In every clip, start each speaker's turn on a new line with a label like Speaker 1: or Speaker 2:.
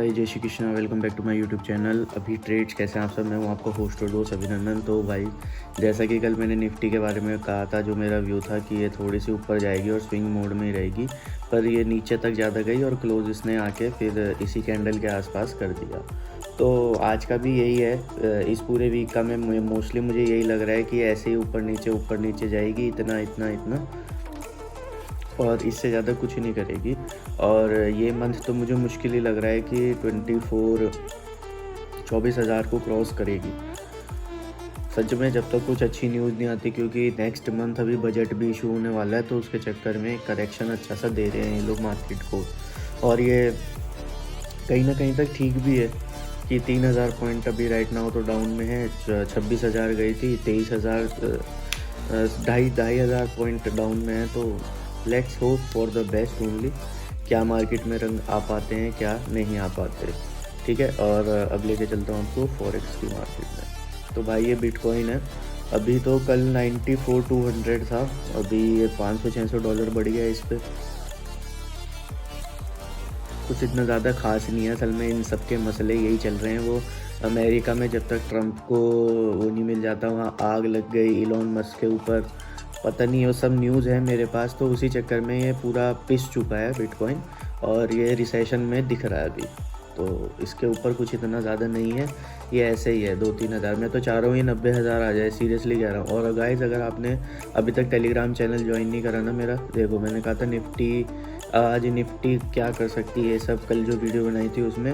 Speaker 1: भाई Jai Shri Krishna, welcome back to my YouTube channel. अभी trades कैसे हैं आप सब। मैं हूं आपका होस्ट और दोस्त अभिनंदन। तो भाई जैसा कि कल मैंने निफ्टी के बारे में कहा था, जो मेरा व्यू था कि ये थोड़ी सी ऊपर जाएगी और स्विंग मोड में ही रहेगी, पर ये नीचे तक ज़्यादा गई और क्लोज इसने आके फिर इसी कैंडल के आसपास कर दिया। तो आज का भी यही है। इस पूरे वीक का मैं मोस्टली मुझे यही लग रहा है कि ऐसे ही ऊपर नीचे जाएगी, इतना इतना इतना, और इससे ज़्यादा कुछ नहीं करेगी। और ये मंथ तो मुझे मुश्किल ही लग रहा है कि 24,000 को क्रॉस करेगी सच में, जब तक कुछ अच्छी न्यूज़ नहीं आती, क्योंकि नेक्स्ट मंथ अभी बजट भी इशू होने वाला है। तो उसके चक्कर में करेक्शन अच्छा सा दे रहे हैं ये लोग मार्केट को। और ये कहीं ना कहीं तक ठीक भी है कि 3,000 पॉइंट अभी राइट नाउ तो डाउन में है। 26,000 गई थी, 23,000, 2,500 पॉइंट डाउन में है। तो let's hope for the best only. क्या मार्केट में रंग आ पाते हैं, क्या नहीं आ पाते, ठीक है। और अब लेके चलता हूँ आपको फॉरेक्स की मार्केट में। तो भाई ये बिटकॉइन है, अभी तो कल 94,200 था, अभी ये $500-600 बढ़ गया इस पर। कुछ इतना ज़्यादा खास नहीं है असल में। इन सब के मसले यही चल रहे हैं। वो अमेरिका में जब तक ट्रंप को वो नहीं मिल जाता, वहाँ आग लग गई इलॉन मस्क के ऊपर, पता नहीं, वो सब न्यूज़ है मेरे पास। तो उसी चक्कर में ये पूरा पिस चुका है बिटकॉइन, और ये रिसेशन में दिख रहा है अभी। तो इसके ऊपर कुछ इतना ज़्यादा नहीं है, ये ऐसे ही है 2-3 हज़ार। मैं तो चाह रहा हूँ ये 90,000 आ जाए, सीरियसली कह रहा हूँ। और गाइस, अगर आपने अभी तक टेलीग्राम चैनल ज्वाइन नहीं करा ना मेरा, देखो मैंने कहा था निफ्टी, आज निफ्टी क्या कर सकती है, सब कल जो वीडियो बनाई थी उसमें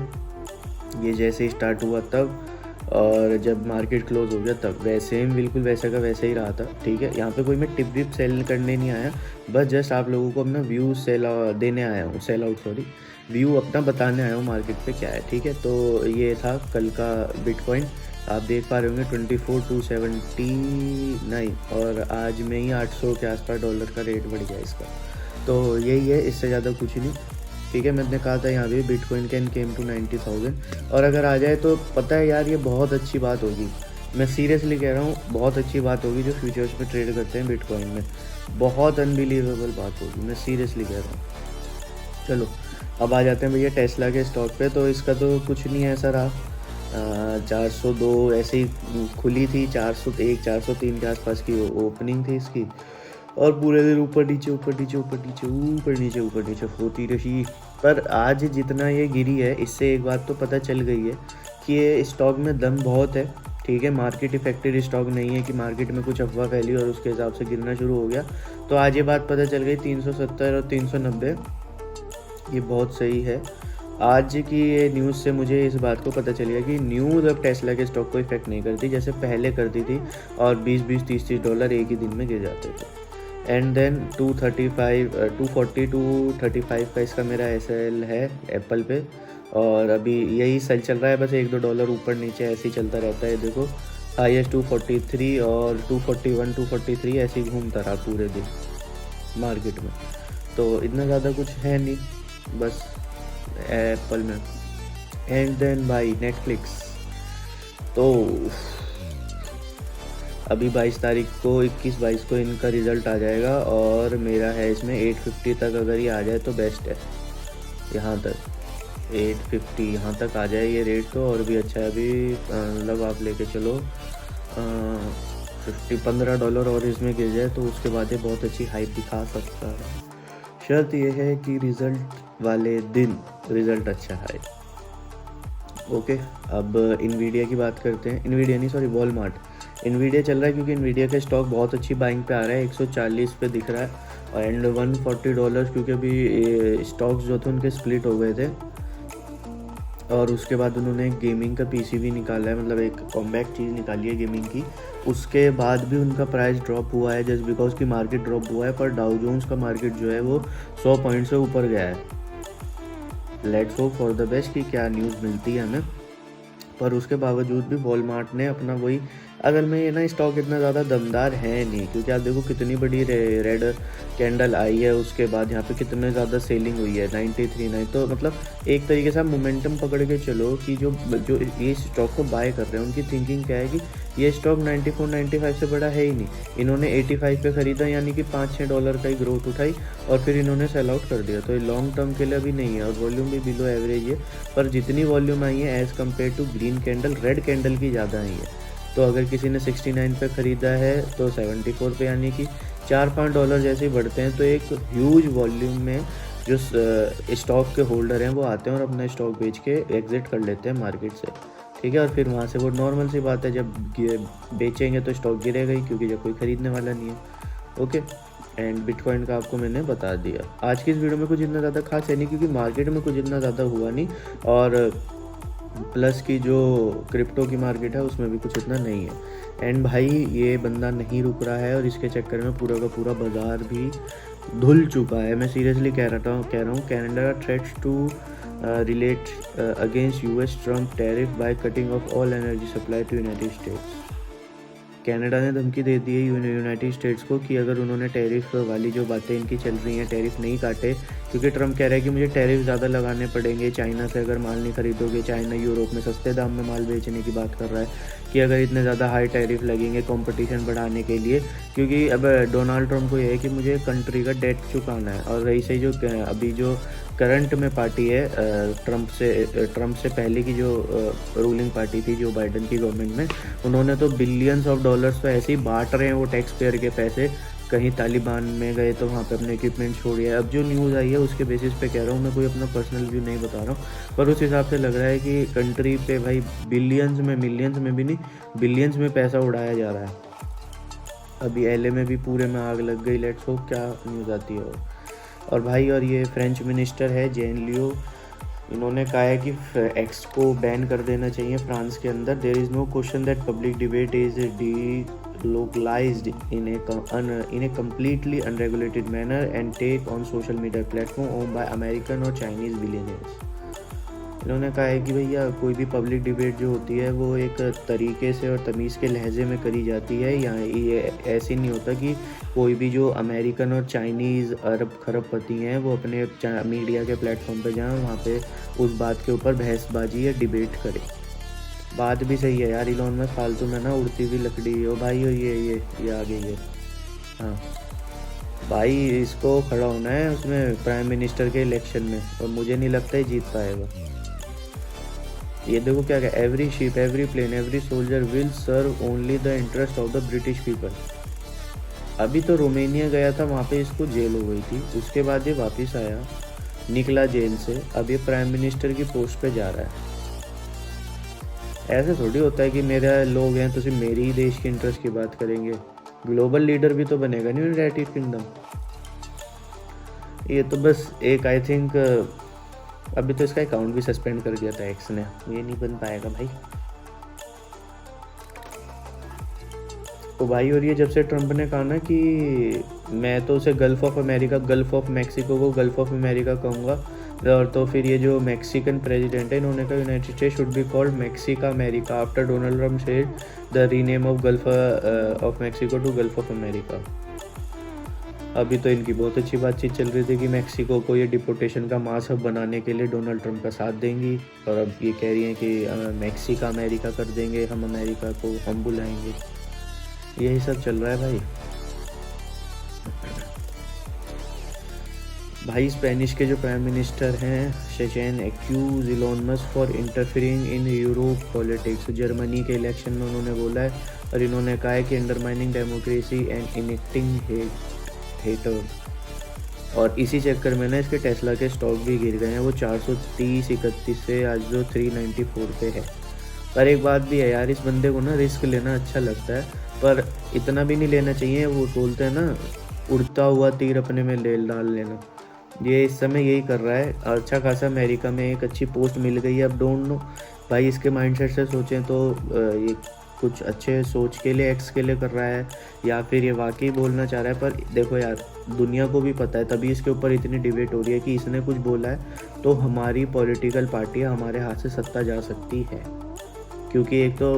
Speaker 1: ये जैसे ही स्टार्ट हुआ तब, और जब मार्केट क्लोज हो गया तब, वैसे ही बिल्कुल वैसे का वैसे ही रहा था, ठीक है। यहाँ पे कोई मैं टिप विप सेल करने नहीं आया, बस जस्ट आप लोगों को अपना व्यू देने आया हूँ, सेल आउट सॉरी, व्यू अपना बताने आया हूँ मार्केट पे क्या है, ठीक है। तो ये था कल का बिटकॉइन, आप देख पा रहे होंगे 24,279, और आज में ही 800 के आसपास डॉलर का रेट बढ़ गया इसका। तो यही है, इससे ज़्यादा कुछ नहीं, ठीक है। मैंने कहा था यहाँ पे बिटकॉइन कैन केम टू 90,000, और अगर आ जाए तो पता है यार, ये बहुत अच्छी बात होगी। मैं सीरियसली कह रहा हूँ, बहुत अच्छी बात होगी। जो फ्यूचर्स में ट्रेड करते हैं बिटकॉइन में, बहुत अनबिलीवेबल बात होगी, मैं सीरियसली कह रहा हूँ। चलो अब आ जाते हैं भैया टेस्ला के स्टॉक पे। तो इसका तो कुछ नहीं ऐसा रहा, 402 ऐसे ही खुली थी, 401 403 के आसपास की ओपनिंग थी इसकी, और पूरे दिन ऊपर नीचे होती रही। पर आज जितना ये गिरी है, इससे एक बात तो पता चल गई है कि ये स्टॉक में दम बहुत है, ठीक है। मार्केट इफेक्टेड स्टॉक नहीं है कि मार्केट में कुछ अफवाह फैली और उसके हिसाब से गिरना शुरू हो गया। तो आज ये बात पता चल गई, 370 और 390 ये बहुत सही है। आज की ये न्यूज़ से मुझे इस बात को पता चल गया कि न्यूज़ अब टेस्ला के स्टॉक को इफेक्ट नहीं करती जैसे पहले करती थी, और 20-20 30-30 डॉलर एक ही दिन में गिर जाते थे। एंड देन 240-235 का इसका मेरा SL है एप्पल पे, और अभी यही सेल चल रहा है, बस 1-2 डॉलर ऊपर नीचे ऐसे ही चलता रहता है। देखो हाईएस्ट 243 और 241 243 ऐसे ही घूमता रहा पूरे दिन मार्केट में। तो इतना ज़्यादा कुछ है नहीं बस एप्पल में। एंड देन भाई नेटफ्लिक्स, तो अभी 22 तारीख को 21-22 को इनका रिज़ल्ट आ जाएगा, और मेरा है इसमें 850 तक अगर ये आ जाए तो बेस्ट है। यहाँ तक 850 यहाँ तक आ जाए ये रेट तो और भी अच्छा है। अभी मतलब आप लेके चलो 15 डॉलर और इसमें गिर जाए तो उसके बाद ये बहुत अच्छी हाइप दिखा सकता है। शर्त यह है कि रिज़ल्ट वाले दिन रिज़ल्ट अच्छा है। ओके, अब इन्वीडिया की बात करते हैं। इन्वीडिया नहीं, सॉरी, वॉलमार्ट। इन्वीडिया चल रहा है क्योंकि इन्वीडिया का स्टॉक बहुत अच्छी बाइंग पे आ रहा है, 140 पे दिख रहा है, एंड $140, क्योंकि अभी स्टॉक्स जो थे उनके स्प्लिट हो गए थे, और उसके बाद उन्होंने एक गेमिंग का PC भी निकाला है, मतलब एक कॉम्पैक्ट चीज़ निकाली है गेमिंग की। उसके बाद भी उनका प्राइस ड्रॉप हुआ है जस्ट बिकॉज की मार्केट ड्रॉप हुआ है, पर डाउ जोन्स का मार्केट जो है वो 100 पॉइंट से ऊपर गया है। Let's hope for the best कि क्या न्यूज़ मिलती है हमें। पर उसके बावजूद भी वॉलमार्ट ने अपना वही असल में ये ना स्टॉक इतना ज़्यादा दमदार है नहीं, क्योंकि आप देखो कितनी बड़ी रेड कैंडल आई है, उसके बाद यहाँ पे कितने ज़्यादा सेलिंग हुई है 93.9। तो मतलब एक तरीके से आप मोमेंटम पकड़ के चलो कि जो जो ये स्टॉक को बाय कर रहे हैं उनकी थिंकिंग क्या है कि ये स्टॉक 94-95 से बड़ा है ही नहीं। इन्होंने 85 पे ख़रीदा, यानी कि $5-6 का ही ग्रोथ उठाई और फिर इन्होंने सेल आउट कर दिया। तो ये लॉन्ग टर्म के लिए अभी नहीं है और वॉल्यूम भी बिलो एवरेज है। पर जितनी वॉल्यूम आई है as compared to green candle, red candle की ज़्यादा आई है। तो अगर किसी ने 69 पे ख़रीदा है तो 74 पे, यानी कि $4-5 जैसे ही बढ़ते हैं तो एक ह्यूज वॉल्यूम में जो स्टॉक के होल्डर हैं वो आते हैं और अपना स्टॉक बेच के एग्ज़िट कर लेते हैं मार्केट से, ठीक है। और फिर वहाँ से वो नॉर्मल सी बात है, जब बेचेंगे तो स्टॉक गिरेगा ही, क्योंकि जब कोई ख़रीदने वाला नहीं है। ओके, एंड बिटकॉइन का आपको मैंने बता दिया। आज की इस वीडियो में कुछ इतना ज़्यादा खास है नहीं, क्योंकि मार्केट में कुछ इतना ज़्यादा हुआ नहीं, और प्लस की जो क्रिप्टो की मार्केट है उसमें भी कुछ इतना नहीं है। एंड भाई ये बंदा नहीं रुक रहा है और इसके चक्कर में पूरा का पूरा बाज़ार भी धुल चुका है। मैं सीरियसली कह रहा हूँ Canada threats to retaliate against US Trump tariff by cutting off all energy supply to United States. Canada ने धमकी दे दी है यूनाइटेड स्टेट्स को कि अगर उन्होंने टैरिफ वाली जो बातें इनकी चल रही हैं टैरिफ नहीं काटे, क्योंकि ट्रम्प कह रहा है कि मुझे टैरिफ ज़्यादा लगाने पड़ेंगे, चाइना से अगर माल नहीं खरीदोगे, चाइना यूरोप में सस्ते दाम में माल बेचने की बात कर रहा है कि अगर इतने ज़्यादा हाई टैरिफ लगेंगे कंपटीशन बढ़ाने के लिए, क्योंकि अब डोनाल्ड ट्रम्प को ये है कि मुझे कंट्री का डेट चुकाना है। और वैसे ही जो अभी जो करंट में पार्टी है ट्रम्प से पहले की जो रूलिंग पार्टी थी जो बाइडन की गवर्नमेंट में, उन्होंने तो बिलियंस ऑफ डॉलर्स तो ऐसे ही बांट रहे हैं वो टैक्स पेयर के पैसे। कहीं तालिबान में गए तो वहाँ पे अपने इक्विपमेंट छोड़िए। अब जो न्यूज़ आई है उसके बेसिस पे कह रहा हूँ, मैं कोई अपना पर्सनल व्यू नहीं बता रहा हूँ, पर उस हिसाब से लग रहा है कि कंट्री पे भाई बिलियंस में, मिलियंस में भी नहीं, बिलियंस में पैसा उड़ाया जा रहा है। अभी एलए में भी पूरे में आग लग गई, लेट्स होप क्या न्यूज़ आती है। और भाई और ये फ्रेंच मिनिस्टर है जेन लियो, इन्होंने कहा है कि एक्स को बैन कर देना चाहिए फ्रांस के अंदर। There is no question that public debate is delocalized in a completely unregulated manner and take on social media platform owned by American और Chinese billionaires। इन्होंने कहा है कि भैया कोई भी पब्लिक डिबेट जो होती है वो एक तरीके से और तमीज़ के लहजे में करी जाती है। यहाँ ये ऐसे नहीं होता कि कोई भी जो अमेरिकन और चाइनीज़ अरब खरबपति हैं वो अपने मीडिया के प्लेटफॉर्म पर जाएँ, वहाँ पे उस बात के ऊपर बहसबाजी या डिबेट करें। बात भी सही है यार, इलॉन मस्क फालतू में ना उड़ती हुई लकड़ी हो भाई। हो ये आ गई है। हाँ भाई, इसको खड़ा होना है उसमें प्राइम मिनिस्टर के इलेक्शन में, और मुझे नहीं लगता है जीत पाएगा। ये देखो क्या क्या, every ship, every plane, every soldier will serve only the interest of the British people. अभी तो रोमेनिया गया था, वहाँ पे इसको जेल हो गई थी, उसके बाद ये वापस आया, निकला जेल से, अब ये प्राइम मिनिस्टर की पोस्ट पे जा रहा है। ऐसे थोड़ी होता है कि मेरे लोग हैं तो सिर्फ मेरी ही देश के इंटरेस्ट की बात करेंगे। ग्लोबल लीडर भी तो बनेगा नहीं यूनाइटेड किंगडम। ये तो बस एक आई थिंक अभी तो इसका अकाउंट भी सस्पेंड कर दिया था एक्स ने, ये नहीं बन पाएगा भाई। तो भाई और ये जब से ट्रम्प ने कहा ना कि मैं तो उसे gulf of America, gulf of Mexico को गल्फ ऑफ अमेरिका कहूँगा, और तो फिर ये जो मैक्सिकन प्रेसिडेंट है इन्होंने कहा United States should be called Mexican America after Donald Trump said the rename of Gulf of Mexico to Gulf of America. अभी तो इनकी बहुत अच्छी बातचीत चल रही थी कि मैक्सिको को ये डिपोर्टेशन का मास हब बनाने के लिए डोनाल्ड ट्रम्प का साथ देंगी, और अब ये कह रही हैं कि मैक्सिका अमेरिका कर देंगे, हम अमेरिका को हम बुलाएंगे। यही सब चल रहा है भाई। भाई स्पेनिश के जो प्राइम मिनिस्टर हैं शेचेन accuse Elon Musk for interfering in Europe politics. Germany के इलेक्शन में उन्होंने बोला है, और इन्होंने कहा है कि undermining democracy and enacting hater. और इसी चक्कर में ना इसके टेस्ला के स्टॉक भी गिर गए हैं, वो 430-31 से आज जो 394 पे है। पर एक बात भी है यार, इस बंदे को ना रिस्क लेना अच्छा लगता है, पर इतना भी नहीं लेना चाहिए। वो बोलते हैं ना उड़ता हुआ तीर अपने में ले डाल लेना, ये इस समय यही कर रहा है। अच्छा खासा अमेरिका में एक अच्छी पोस्ट मिल गई है, अब डोंट नो भाई इसके माइंडसेट से सोचें तो ये कुछ अच्छे सोच के लिए, एक्स के लिए कर रहा है, या फिर ये वाकई बोलना चाह रहा है। पर देखो यार, दुनिया को भी पता है, तभी इसके ऊपर इतनी डिबेट हो रही है कि इसने कुछ बोला है तो हमारी पॉलिटिकल पार्टियाँ हमारे हाथ से सत्ता जा सकती है। क्योंकि एक तो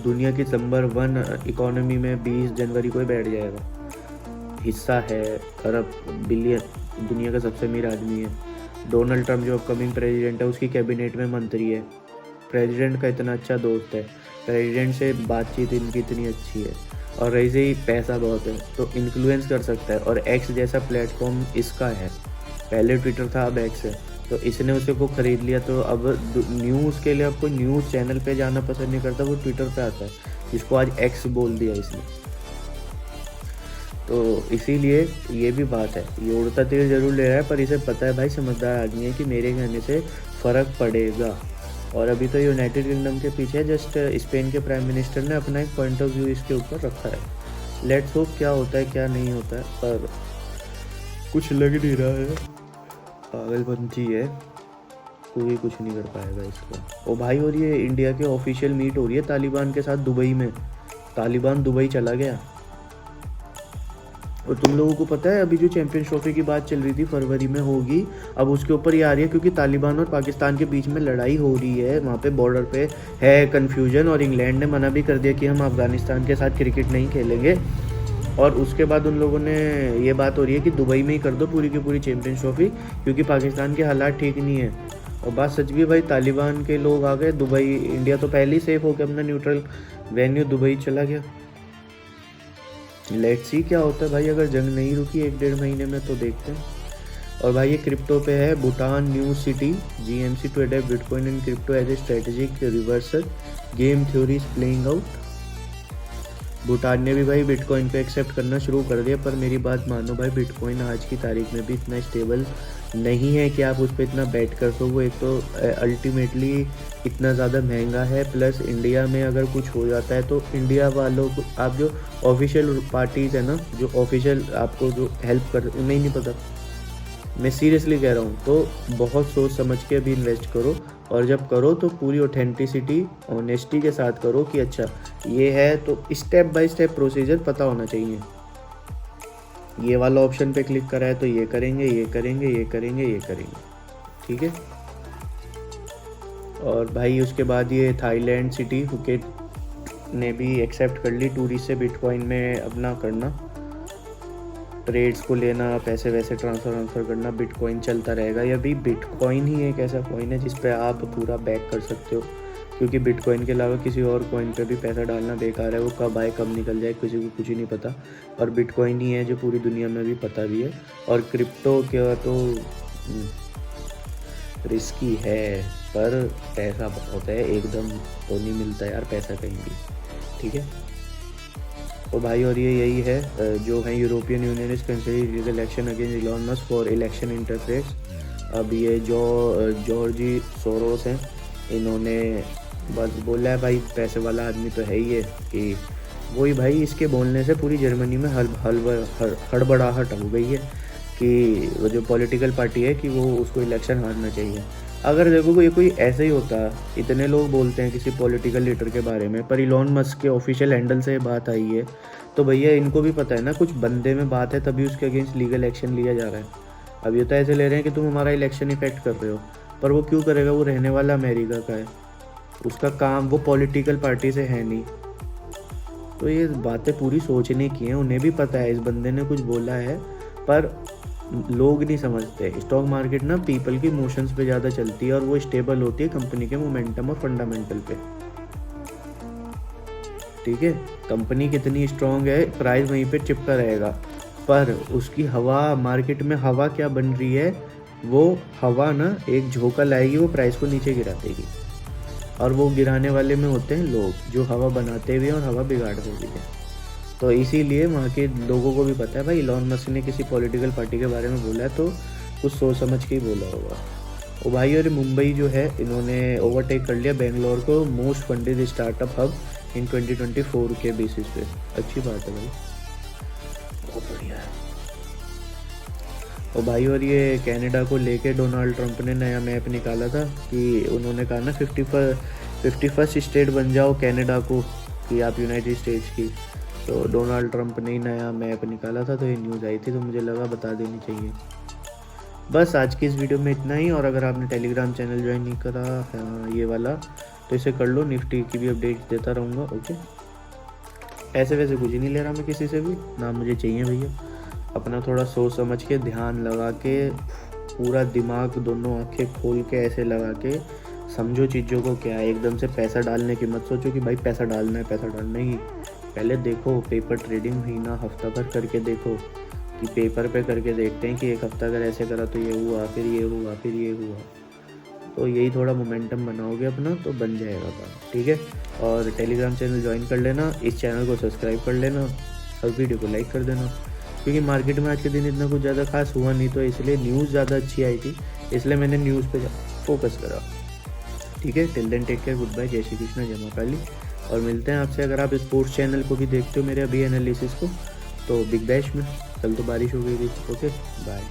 Speaker 1: दुनिया की नंबर 1 इकोनॉमी में 20 जनवरी को ही बैठ जाएगा। हिस्सा है, अरब, बिलियन, दुनिया का सबसे अमीर आदमी है। डोनाल्ड ट्रंप जो अपकमिंग प्रेसिडेंट है उसकी कैबिनेट में मंत्री है। प्रेसिडेंट का इतना अच्छा दोस्त है, प्रेसिडेंट से बातचीत इनकी इतनी अच्छी है, और रही से ही पैसा बहुत है तो इन्फ्लुएंस कर सकता है। और एक्स जैसा प्लेटफॉर्म इसका है, पहले ट्विटर था अब एक्स है, तो इसने उसे को ख़रीद लिया। तो अब न्यूज़ के लिए अब कोई न्यूज़ चैनल पे जाना पसंद नहीं करता, वो ट्विटर पे आता है, जिसको आज एक्स बोल दिया इसने। तो इसीलिए ये भी बात है, ये उड़ता तीर जरूर ले रहा है, पर इसे पता है भाई, समझदार आदमी है कि मेरे कहने से फ़र्क पड़ेगा। और अभी तो यूनाइटेड किंगडम के पीछे जस्ट स्पेन के प्राइम मिनिस्टर ने अपना एक पॉइंट ऑफ व्यू इसके ऊपर रखा है। लेट्स होप क्या होता है क्या नहीं होता है, पर कुछ लग नहीं रहा है। पागलपंथी है, कोई कुछ नहीं कर पाएगा इसका। ओ भाई, और ये इंडिया के ऑफिशियल मीट हो रही है तालिबान के साथ दुबई में। तालिबान दुबई चला गया। और तुम लोगों को पता है अभी जो चैंपियंस ट्रॉफी की बात चल रही थी फरवरी में होगी, अब उसके ऊपर ये आ रही है क्योंकि तालिबान और पाकिस्तान के बीच में लड़ाई हो रही है, वहाँ पे बॉर्डर पे है कन्फ्यूजन, और इंग्लैंड ने मना भी कर दिया कि हम अफगानिस्तान के साथ क्रिकेट नहीं खेलेंगे। और उसके बाद उन लोगों ने ये बात हो रही है कि दुबई में ही कर दो पूरी की पूरी चैंपियंस ट्रॉफी, क्योंकि पाकिस्तान के हालात ठीक नहीं है। और बात सच भी भाई, तालिबान के लोग आ गए दुबई, इंडिया तो पहले ही सेफ होकर अपना न्यूट्रल वेन्यू दुबई चला गया। लेट्स सी क्या होता है भाई, अगर जंग नहीं रुकी 1-1.5 महीने में तो देखते हैं। और भाई ये क्रिप्टो पे है, Bhutan new city GMC to adopt bitcoin and crypto as a strategic reversal, game theory is playing out. Bhutan ने भी भाई बिटकॉइन को एक्सेप्ट करना शुरू कर दिया, पर मेरी बात मानो भाई, बिटकॉइन आज की तारीख में भी इतना स्टेबल नहीं है कि आप उस पर इतना बैट कर सको। एक तो अल्टीमेटली इतना ज़्यादा महंगा है, प्लस इंडिया में अगर कुछ हो जाता है तो इंडिया वालों को, आप जो ऑफिशियल पार्टीज़ है ना, जो ऑफिशियल आपको जो हेल्प कर, उन्हें नहीं पता। मैं सीरियसली कह रहा हूँ, तो बहुत सोच समझ के भी इन्वेस्ट करो, और जब करो तो पूरी ऑथेंटिसिटी ऑनेस्टी के साथ करो कि अच्छा ये है, तो स्टेप बाय स्टेप प्रोसीजर पता होना चाहिए। ये वाला ऑप्शन पे क्लिक करा है तो ये करेंगे, ये करेंगे, ये करेंगे, ये करेंगे, ठीक है। और भाई उसके बाद ये थाईलैंड सिटी फुकेट ने भी एक्सेप्ट कर ली टूरिस्ट से बिटकॉइन में अपना करना, ट्रेड्स को लेना, पैसे वैसे ट्रांसफ़र करना, बिटकॉइन चलता रहेगा। या भी बिटकॉइन ही एक ऐसा कॉइन है जिस पे आप पूरा बैक कर सकते हो, क्योंकि बिटकॉइन के अलावा किसी और कॉइन पे भी पैसा डालना बेकार है, वो कब आए कब निकल जाए किसी को कुछ ही नहीं पता। और बिटकॉइन ही है जो पूरी दुनिया में भी पता भी है। और क्रिप्टो क्या तो रिस्की है, पर पैसा बहुत है, एकदम तो नहीं मिलता यार पैसा कहीं भी, ठीक है। और भाई और ये यही है जो है, European union is considering legal action against Elon Musk for election interference. अब ये जो जॉर्जी सोरोस हैं, इन्होंने बस बोला है भाई, पैसे वाला आदमी तो है ही है, कि वही भाई इसके बोलने से पूरी जर्मनी में हड़बड़ाहट हो गई है कि वो जो पॉलिटिकल पार्टी है कि वो उसको इलेक्शन हारना चाहिए। अगर देखो ये कोई ऐसे ही होता, इतने लोग बोलते हैं किसी पॉलिटिकल लीडर के बारे में, पर इलॉन मस्क के ऑफिशियल हैंडल से बात आई है, तो भैया इनको भी पता है ना कुछ बंदे में बात है, तभी उसके अगेंस्ट लीगल एक्शन लिया जा रहा है। अब ये तो ऐसे ले रहे हैं कि तुम हमारा इलेक्शन इफेक्ट कर रहे हो, पर वो क्यों करेगा, वो रहने वाला अमेरिका का है, उसका काम वो पॉलिटिकल पार्टी से है नहीं। तो ये बातें पूरी सोचने की हैं, उन्हें भी पता है इस बंदे ने कुछ बोला है, पर लोग नहीं समझते। स्टॉक मार्केट ना पीपल की इमोशंस पे ज़्यादा चलती है, और वो स्टेबल होती है कंपनी के मोमेंटम और फंडामेंटल पे, ठीक है। कंपनी कितनी स्ट्रांग है, प्राइस वहीं पे चिपका रहेगा, पर उसकी हवा, मार्केट में हवा क्या बन रही है, वो हवा ना एक झोंका लाएगी, वो प्राइस को नीचे गिरा देगी, और वो गिराने वाले में होते हैं लोग जो हवा बनाते भी हैं और हवा बिगाड़ते भी हैं। तो इसीलिए वहाँ के लोगों को भी पता है भाई, इलॉन मस्क ने किसी पॉलिटिकल पार्टी के बारे में बोला है तो कुछ सोच समझ के ही बोला होगा। और भाई और मुंबई जो है, इन्होंने ओवरटेक कर लिया बेंगलोर को मोस्ट फंडेड स्टार्टअप हब इन 2024 के बेसिस पे। अच्छी बात है भाई, बहुत बढ़िया है। और भाई और ये कनाडा को लेके डोनाल्ड ट्रंप ने नया मैप निकाला था कि उन्होंने कहा ना 51st स्टेट बन जाओ कनाडा को, कि आप यूनाइटेड स्टेट्स की। तो डोनाल्ड ट्रंप ने नया मैप निकाला था, तो ये न्यूज़ आई थी, तो मुझे लगा बता देनी चाहिए। बस आज की इस वीडियो में इतना ही। और अगर आपने टेलीग्राम चैनल ज्वाइन नहीं करा ये वाला, तो इसे कर लो, निफ्टी की भी अपडेट देता रहूँगा। ओके, ऐसे वैसे कुछ नहीं ले रहा मैं किसी से भी, ना मुझे चाहिए भैया। अपना थोड़ा सोच समझ के, ध्यान लगा के, पूरा दिमाग, दोनों आंखें खोल के ऐसे लगा के समझो चीज़ों को क्या है। एकदम से पैसा डालने की मत सोचो कि भाई पैसा डालना है, पैसा डालना ही। पहले देखो पेपर ट्रेडिंग, महीना हफ्ता भर करके देखो, कि पेपर पे करके देखते हैं कि एक हफ्ता अगर ऐसे करा तो ये हुआ, फिर ये हुआ, फिर ये हुआ। तो यही थोड़ा मोमेंटम बनाओगे अपना तो बन जाएगा काम, ठीक है। और टेलीग्राम चैनल ज्वाइन कर लेना, इस चैनल को सब्सक्राइब कर लेना और वीडियो को लाइक कर देना, क्योंकि मार्केट में आज के दिन इतना कुछ ज़्यादा खास हुआ नहीं, तो इसलिए न्यूज़ ज़्यादा अच्छी आई थी, इसलिए मैंने न्यूज़ पे फोकस करा। ठीक है, till then take care, good bye, Jai Shri Krishna, जय मां काली। और मिलते हैं आपसे, अगर आप स्पोर्ट्स चैनल को भी देखते हो मेरे अभी एनालिसिस को, तो बिग बैश में। कल तो बारिश हो गई थी। Okay, bye.